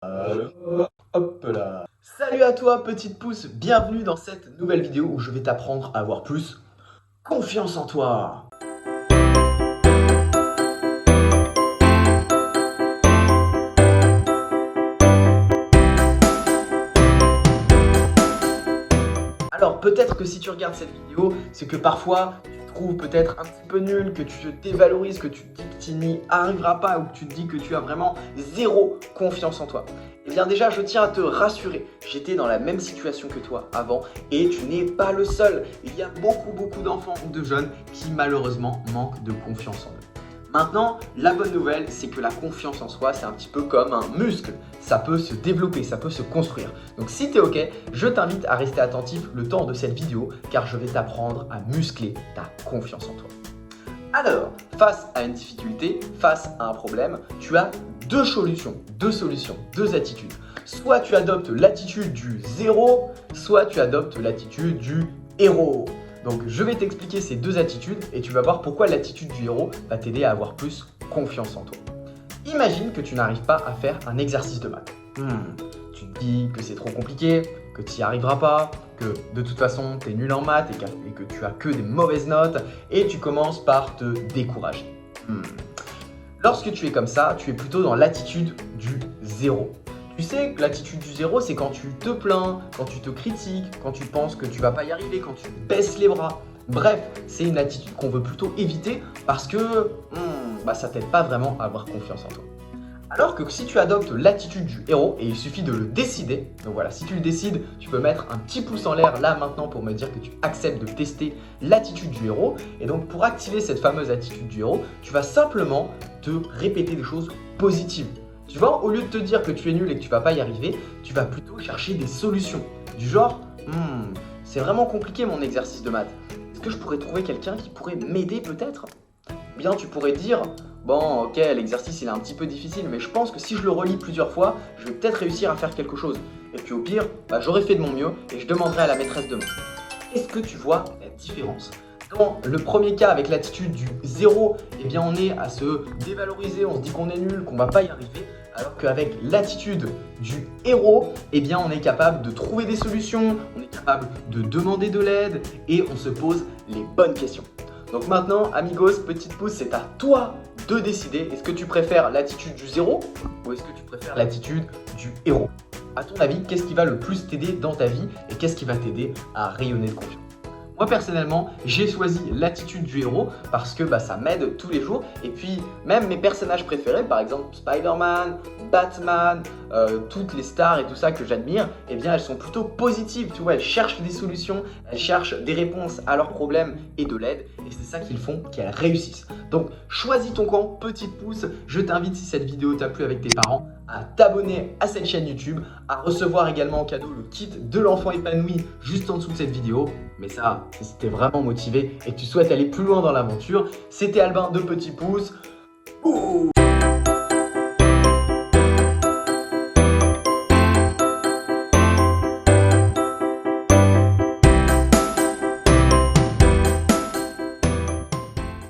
Hop là. Salut à toi petite pouce, bienvenue dans cette nouvelle vidéo où je vais t'apprendre à avoir plus confiance en toi. Alors peut-être que si tu regardes cette vidéo, c'est que parfois tu te trouves peut-être un petit peu nul, que tu te dévalorises, que tu te dis que tu n'y arriveras pas ou que tu te dis que tu as vraiment zéro confiance en toi. Eh bien déjà, je tiens à te rassurer, j'étais dans la même situation que toi avant et tu n'es pas le seul. Il y a beaucoup d'enfants ou de jeunes qui malheureusement manquent de confiance en eux. Maintenant, la bonne nouvelle, c'est que la confiance en soi, c'est un petit peu comme un muscle. Ça peut se développer, ça peut se construire. Donc si tu es OK, je t'invite à rester attentif le temps de cette vidéo car je vais t'apprendre à muscler ta confiance en toi. Alors, face à une difficulté, face à un problème, tu as deux solutions, deux attitudes. Soit tu adoptes l'attitude du zéro, soit tu adoptes l'attitude du héros. Donc je vais t'expliquer ces deux attitudes et tu vas voir pourquoi l'attitude du héros va t'aider à avoir plus confiance en toi. Imagine que tu n'arrives pas à faire un exercice de maths. Tu te dis que c'est trop compliqué, que tu n'y arriveras pas, que de toute façon tu es nul en maths et que tu as que des mauvaises notes et tu commences par te décourager. Lorsque tu es comme ça, tu es plutôt dans l'attitude du zéro. Tu sais que l'attitude du zéro, c'est quand tu te plains, quand tu te critiques, quand tu penses que tu vas pas y arriver, quand tu baisses les bras. Bref, c'est une attitude qu'on veut plutôt éviter parce que ça t'aide pas vraiment à avoir confiance en toi. Alors que si tu adoptes l'attitude du héros, et il suffit de le décider, donc voilà, si tu le décides, tu peux mettre un petit pouce en l'air là maintenant pour me dire que tu acceptes de tester l'attitude du héros. Et donc pour activer cette fameuse attitude du héros, tu vas simplement te répéter des choses positives. Tu vois, au lieu de te dire que tu es nul et que tu vas pas y arriver, tu vas plutôt chercher des solutions. Du genre, c'est vraiment compliqué mon exercice de maths. Est-ce que je pourrais trouver quelqu'un qui pourrait m'aider peut-être ? Ou bien tu pourrais dire, bon ok, l'exercice il est un petit peu difficile, mais je pense que si je le relis plusieurs fois, je vais peut-être réussir à faire quelque chose. Et puis au pire, j'aurai fait de mon mieux et je demanderai à la maîtresse demain. Est-ce que tu vois la différence ? Dans le premier cas, avec l'attitude du zéro, eh bien on est à se dévaloriser, on se dit qu'on est nul, qu'on va pas y arriver. Alors qu'avec l'attitude du héros, eh bien on est capable de trouver des solutions, on est capable de demander de l'aide et on se pose les bonnes questions. Donc maintenant, amigos, petite pouce, c'est à toi de décider. Est-ce que tu préfères l'attitude du zéro ou est-ce que tu préfères l'attitude du héros ? À ton avis, qu'est-ce qui va le plus t'aider dans ta vie et qu'est-ce qui va t'aider à rayonner de confiance ? Moi personnellement, j'ai choisi l'attitude du héros parce que ça m'aide tous les jours. Et puis même mes personnages préférés, par exemple Spider-Man, Batman, toutes les stars et tout ça que j'admire, eh bien elles sont plutôt positives, tu vois, elles cherchent des solutions, elles cherchent des réponses à leurs problèmes et de l'aide. Et c'est ça qu'ils font, qu'elles réussissent. Donc choisis ton camp, petit pouce. Je t'invite, si cette vidéo t'a plu avec tes parents, à t'abonner à cette chaîne YouTube, à recevoir également en cadeau le kit de l'enfant épanoui juste en dessous de cette vidéo. Mais ça, c'est si t'es vraiment motivé et que tu souhaites aller plus loin dans l'aventure. C'était Albin de Petit Pouce. Ouh.